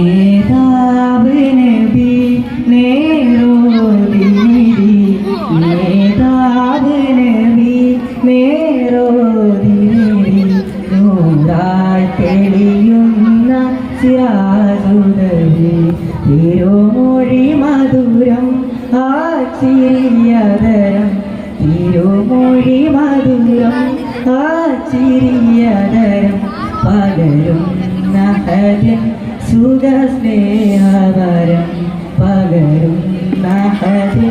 നേതാവ് നബി നേരോതി നിധി നേതാവ് നബി നേരോതി നിധി നൂറായി തെളിയുന്ന സിറാജുദവി തിരുമൊഴി മധുരം ആ ചിരിയതരം തിരുമൊഴി മധുരം ആ ചിരിയതരം പകരും നഹരൻ സുഖസ്നേഹവരം പകരും നഹരൻ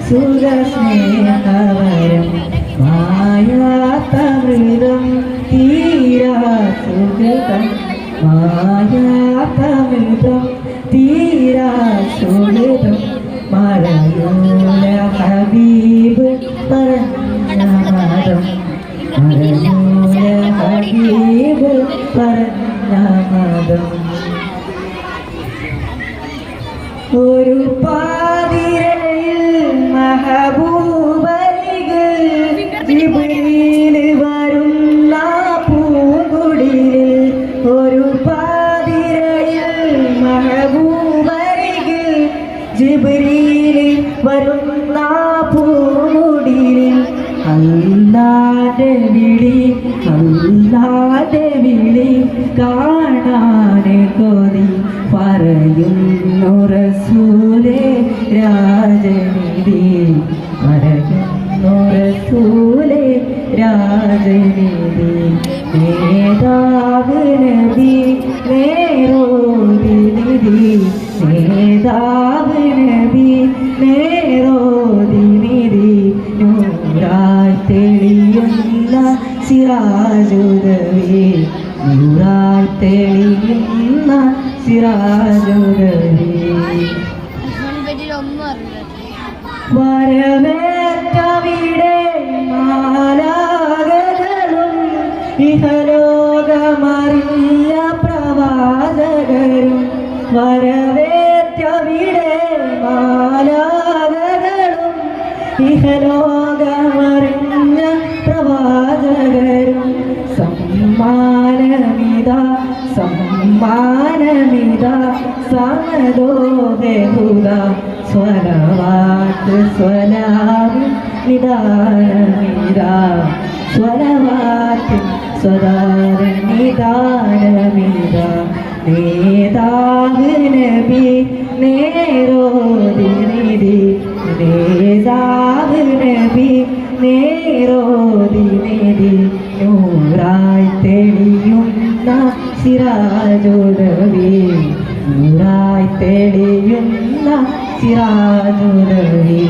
സുഖസ്നേഹവരം മായാതമൃതം തീരാ സുഹൃതം മായാതമൃതം തീരാ സുഹൃതം മറയൂല ഹബീബ് പറഞ്ഞമതം മറയൂല ഹബീബ് പറഞ്ഞമതം ഒരു പാതിരയിൽ മഹബൂബരികൾ ജിബ്രീൽ വരുന്ന പൂങ്കുടിലിൽ ഒരു പാതിരയിൽ മഹബൂബരികൾ ജിബ്രീൽ വരുന്ന പൂങ്കുടിലിൽ അല്ലാഹുവിന്റെ വിളി കാണാൻ കൊതി പറയുന്നു റസൂലേ രാജനിധി പറയുന്നു റസൂലേ രാജനിധി നേതാവ് നബി നേരോതി നിധി നേതാവ് നബി നേരോതി നിധി നൂറായി തെളിയുന്ന സിറാജുദവി നൂറായി തെളിയുന്ന സിറാജുദവി വരവേറ്റവിടെ മാലാഖകളും ഇഹലോകമറിഞ്ഞ പ്രവാചകരും വരവേറ്റവിടെ മാലാഖകളും ഇഹലോകമറിഞ്ഞ പ്രവാചകരും സമ്മാനമിതാ സമദോ ബഹുദ സ്വലവാത്ത് സ്വലാമ് നിദാനമിതാ സ്വലവാത്ത് സ്വദാര നിദാനമിതാ നേതാവ് നബി നേരോതി നിധി നേതാവ് നബി നേരോതി നിധി നൂറായി തെളിയുന്ന സിറാജുദവി നൂറായി തെളിയുന്ന സിറാജുദവി.